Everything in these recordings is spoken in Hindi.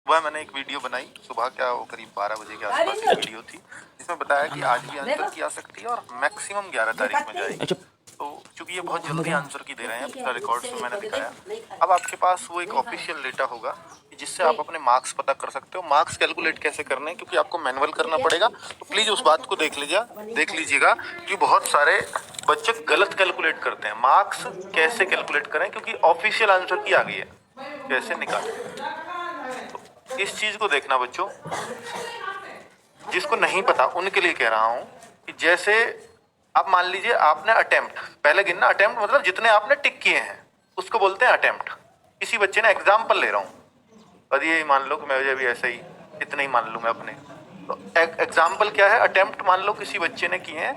सुबह मैंने एक वीडियो बनाई, सुबह क्या वो करीब 12 बजे के आसपास की वीडियो थी, जिसमें बताया कि आज भी आंसर की आ सकती है और मैक्सिमम 11 तारीख में जाएगी। तो चूंकि ये बहुत जल्दी आंसर की दे रहे हैं, पिछला रिकॉर्ड्स में मैंने दिखाया। अब आपके पास वो एक ऑफिशियल डेटा होगा जिससे आप अपने मार्क्स पता कर सकते हो। मार्क्स कैलकुलेट कैसे करने हैं, क्योंकि आपको मैनुअल करना पड़ेगा, तो प्लीज उस बात को देख लीजिएगा कि बहुत सारे बच्चे गलत कैलकुलेट करते हैं। मार्क्स कैसे कैलकुलेट करें, क्योंकि ऑफिशियल आंसर की आ गई है, कैसे निकालें, तो इस चीज को देखना बच्चों। जिसको नहीं पता उनके लिए कह रहा हूं कि जैसे आप मान लीजिए आपने अटेम्प्ट पहले गिनना, अटेम्प्ट मतलब जितने आपने टिक किए हैं उसको बोलते हैं अटेम्प्ट। किसी बच्चे ने एग्जाम्पल ले रहा हूँ, और ये मान लो कि मैं भी ऐसे ही इतने ही मान लूँ मैं अपने, तो एग्जाम्पल क्या है, अटेम्प्ट मान लो किसी बच्चे ने किए हैं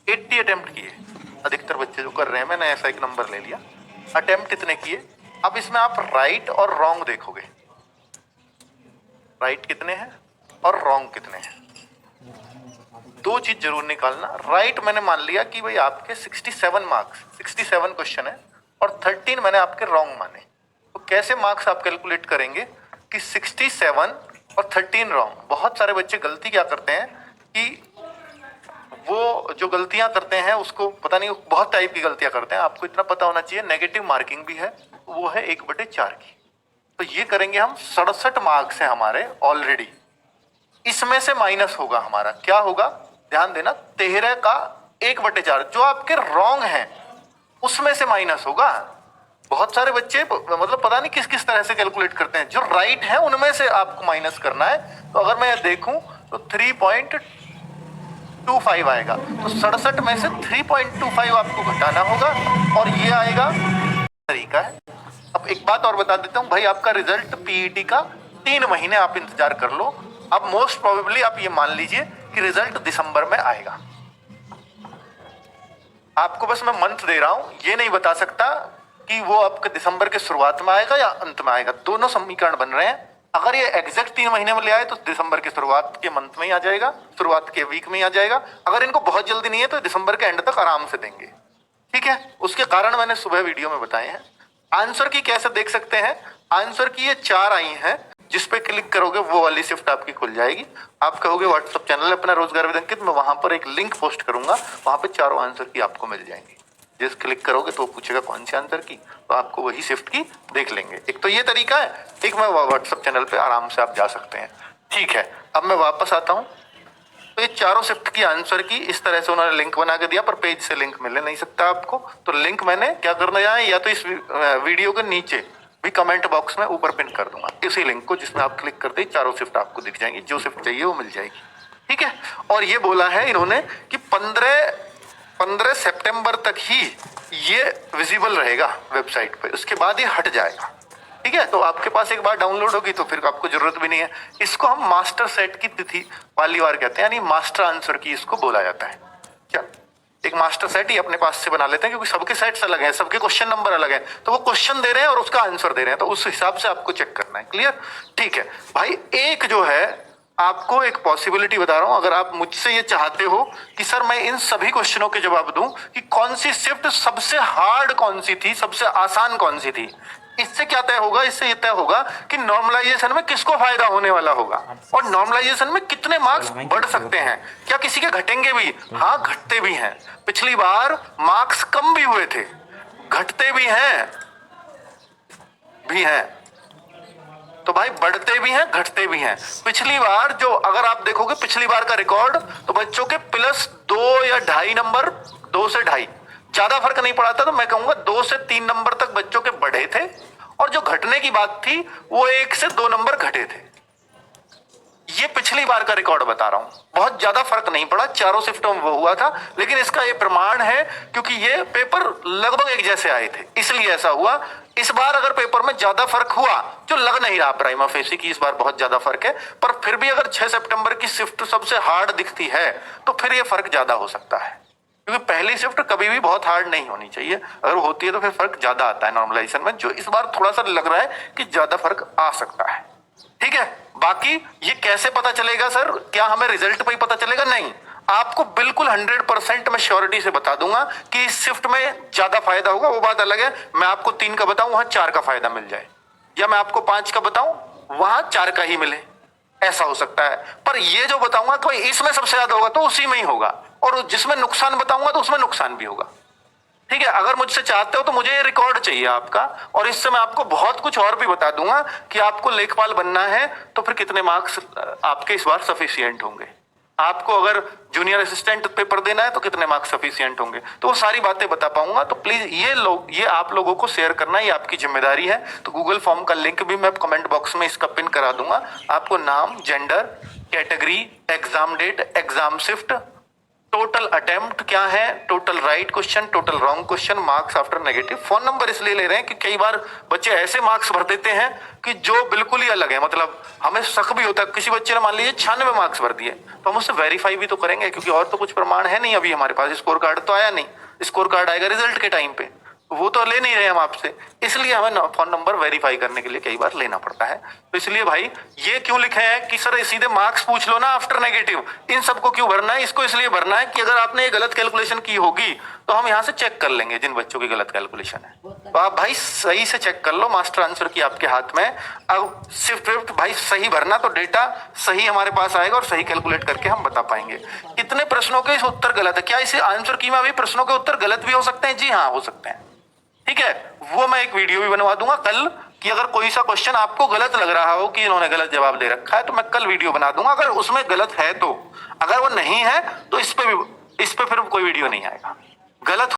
80 अटेम्प्ट किए, अधिकतर बच्चे जो कर रहे हैं, मैंने ऐसा एक नंबर ले लिया, अटेम्प्ट इतने किए। अब इसमें आप राइट और रॉन्ग देखोगे, राइट कितने हैं और रॉन्ग कितने हैं, दो चीज जरूर निकालना। राइट मैंने मान लिया कि भाई आपके 67 मार्क्स, 67 क्वेश्चन है और 13 मैंने आपके रॉन्ग माने। तो कैसे मार्क्स आप कैलकुलेट करेंगे कि 67 और 13 रॉन्ग। बहुत सारे बच्चे गलती क्या करते हैं कि वो जो गलतियां करते हैं उसको पता नहीं, बहुत टाइप की गलतियां करते हैं, आपको इतना पता होना चाहिए। नेगेटिव मार्किंग भी है, वो है 1/4 की। तो ये करेंगे हम, 67 मार्क्स हैं हमारे ऑलरेडी, इसमें से माइनस होगा हमारा, क्या होगा ध्यान देना, 13 का 1/4 जो आपके रॉन्ग हैं उसमें से माइनस होगा। बहुत सारे बच्चे मतलब पता नहीं किस किस तरह से कैलकुलेट करते हैं, जो राइट है उनमें से आपको माइनस करना है। तो अगर मैं देखूं तो 3.25 आएगा, तो 67 में से 3.25 आपको घटाना होगा और ये आएगा तरीका है। अब एक बात और बता देता हूं भाई, आपका रिजल्ट पीईटी का 3 महीने आप इंतजार कर लो। अब मोस्ट प्रोबेबली आप ये मान लीजिए कि रिजल्ट दिसंबर में आएगा। आपको बस मैं मंथ दे रहा हूं, ये नहीं बता सकता कि वो आपके दिसंबर के शुरुआत में आएगा या अंत में आएगा, दोनों समीकरण बन रहे हैं। अगर ये एग्जैक्ट 3 महीने में ले आए तो दिसंबर के शुरुआत के मंथ में ही आ जाएगा, शुरुआत के वीक में ही आ जाएगा। अगर इनको बहुत जल्दी नहीं है तो दिसंबर के एंड तक आराम से देंगे, ठीक है। उसके कारण मैंने सुबह वीडियो में बताए हैं। आंसर की कैसे देख सकते हैं, आंसर की ये 4 आई हैं, जिस पे क्लिक करोगे वो वाली शिफ्ट आपकी खुल जाएगी। आप कहोगे व्हाट्सएप चैनल अपना रोजगार विद अंकित, मैं वहां पर एक लिंक पोस्ट करूंगा, वहां पे चारों आंसर की आपको मिल जाएंगी। जिस क्लिक करोगे तो पूछेगा कौन सी आंसर की, तो आपको वही शिफ्ट की देख लेंगे। एक तो ये तरीका है, एक मैं व्हाट्सएप चैनल पे आराम से आप जा सकते हैं, ठीक है। अब मैं वापस आता हूँ, तो ये चारों शिफ्ट की आंसर की इस तरह से उन्होंने लिंक बना के दिया, पर पेज से लिंक मिल नहीं सकता आपको। तो लिंक मैंने क्या करना है, या तो इस वीडियो के नीचे भी कमेंट बॉक्स में ऊपर पिन कर दूंगा इसी लिंक को, जिसमें आप क्लिक करते ही चारों शिफ्ट आपको दिख जाएंगी, जो शिफ्ट चाहिए वो मिल जाएगी, ठीक है। और ये बोला है इन्होंने कि 15 सितंबर तक ही ये विजिबल रहेगा वेबसाइट पे, उसके बाद ये हट जाएगा, ठीक है। तो आपके पास एक बार डाउनलोड होगी तो फिर आपको जरूरत भी नहीं है। इसको हम मास्टर सेट की तिथि वाली बार कहते हैं, यानी मास्टर आंसर की इसको बोला जाता है। क्या एक मास्टर सेट ही अपने पास से बना लेते हैं, क्योंकि सबके सेट्स अलग हैं, सबके क्वेश्चन नंबर अलग हैं, तो वो क्वेश्चन दे रहे हैं और उसका आंसर दे रहे हैं, तो उस हिसाब से आपको चेक करना है, क्लियर, ठीक है भाई। एक जो है आपको एक पॉसिबिलिटी बता रहा हूं, अगर आप मुझसे ये चाहते हो कि सर मैं इन सभी क्वेश्चनों के जवाब दूं कि कौन सी शिफ्ट सबसे हार्ड कौन सी थी, सबसे आसान कौन सी थी, इससे क्या तय होगा, इससे ये तय होगा कि नॉर्मलाइजेशन में किसको फायदा होने वाला होगा और नॉर्मलाइजेशन में कितने मार्क्स बढ़ सकते हैं, क्या किसी के घटेंगे भी, हाँ घटते भी हैं। पिछली बार मार्क्स कम भी हुए थे, घटते भी हैं तो भाई बढ़ते भी हैं घटते भी हैं। पिछली बार जो अगर आप देखोगे पिछली बार का रिकॉर्ड, तो बच्चों के +2 या 2.5 नंबर, 2 से 2.5 ज्यादा फर्क नहीं पड़ा था, तो मैं कहूंगा 2 से 3 नंबर तक बच्चों के बढ़े थे, और जो घटने की बात थी वो 1 से 2 नंबर घटे थे। ये पिछली बार का रिकॉर्ड बता रहा हूं, बहुत ज्यादा फर्क नहीं पड़ा, चारों शिफ्टों में वो हुआ था। लेकिन इसका ये प्रमाण है क्योंकि ये पेपर लगभग एक जैसे आए थे, इसलिए ऐसा हुआ। इस बार अगर पेपर में ज्यादा फर्क हुआ, जो लग नहीं रहा प्राइमा फेसी की इस बार बहुत ज्यादा फर्क है, पर फिर भी अगर 6 सितंबर की शिफ्ट सबसे हार्ड दिखती है तो फिर ये फर्क ज्यादा हो सकता है, क्योंकि पहली शिफ्ट कभी भी बहुत हार्ड नहीं होनी चाहिए, अगर होती है तो फिर फर्क ज्यादा आता है नॉर्मलाइजेशन में, जो इस बार थोड़ा सा लग रहा है कि ज्यादा फर्क आ सकता है, ठीक है। बाकी ये कैसे पता चलेगा सर, क्या हमें रिजल्ट पे ही पता चलेगा, नहीं, आपको बिल्कुल 100% मैं श्योरिटी से बता दूंगा कि इस शिफ्ट में ज्यादा फायदा होगा। वो बात अलग है, मैं आपको 3 का बताऊं, वहां 4 का फायदा मिल जाए, या मैं आपको 5 का बताऊं, वहां 4 का ही मिले, ऐसा हो सकता है। पर ये जो बताऊंगा कि भाई इसमें सबसे ज्यादा होगा तो उसी में ही होगा, और जिसमें नुकसान बताऊंगा तो उसमें नुकसान भी होगा। ठीक है, अगर मुझसे चाहते हो तो मुझे ये रिकॉर्ड चाहिए आपका, और इससे मैं आपको बहुत कुछ और भी बता दूंगा कि आपको लेखपाल बनना है तो फिर कितने मार्क्स आपके इस बार सफिशिएंट होंगे, आपको अगर जूनियर असिस्टेंट पेपर देना है तो कितने मार्क्स सफिशिएंट होंगे, तो वो सारी बातें बता पाऊंगा। तो प्लीज ये आप लोगों को शेयर करना, ये आपकी जिम्मेदारी है। तो गूगल फॉर्म का लिंक भी मैं कमेंट बॉक्स में इसका पिन करा दूंगा। आपको नाम, gender, category, exam date, exam shift, total attempt क्या है, total right question, total wrong question, marks after negative. Phone number इसलिए ले रहे हैं कि कई बार बच्चे ऐसे मार्क्स भर देते हैं कि जो बिल्कुल ही अलग है, मतलब हमें शक भी होता है। किसी बच्चे ने मान लीजिए 96 मार्क्स भर दिए तो हम उससे वेरीफाई भी तो करेंगे, क्योंकि और तो कुछ प्रमाण है नहीं अभी हमारे पास, स्कोर कार्ड तो आया नहीं, स्कोर कार्ड आएगा रिजल्ट के टाइम पे, वो तो ले नहीं रहे हम आपसे, इसलिए हमें फोन नंबर वेरीफाई करने के लिए कई बार लेना पड़ता है। तो इसलिए भाई ये क्यों लिखे हैं कि सर सीधे मार्क्स पूछ लो ना आफ्टर नेगेटिव, इन सबको क्यों भरना है? इसको इसलिए भरना है कि अगर आपने ये गलत कैलकुलेशन की होगी तो हम यहाँ से चेक कर लेंगे जिन बच्चों की गलत कैलकुलेशन है। तो आप भाई सही से चेक कर लो, मास्टर आंसर की आपके हाथ में। अब सिर्फ भाई सही भरना तो डेटा सही हमारे पास आएगा और सही कैलकुलेट करके हम बता पाएंगे। कितने प्रश्नों के इस उत्तर गलत है, क्या इसे आंसर की में भी प्रश्नों के उत्तर गलत भी हो सकते हैं? जी हाँ, हो सकते हैं। ठीक है, वो मैं एक वीडियो भी बनवा दूंगा कल कि अगर कोई सा क्वेश्चन आपको गलत लग रहा हो कि इन्होंने गलत जवाब दे रखा है तो मैं कल वीडियो बना दूंगा, अगर उसमें गलत है तो। अगर वो नहीं है तो इस पे फिर कोई वीडियो नहीं आएगा। गलत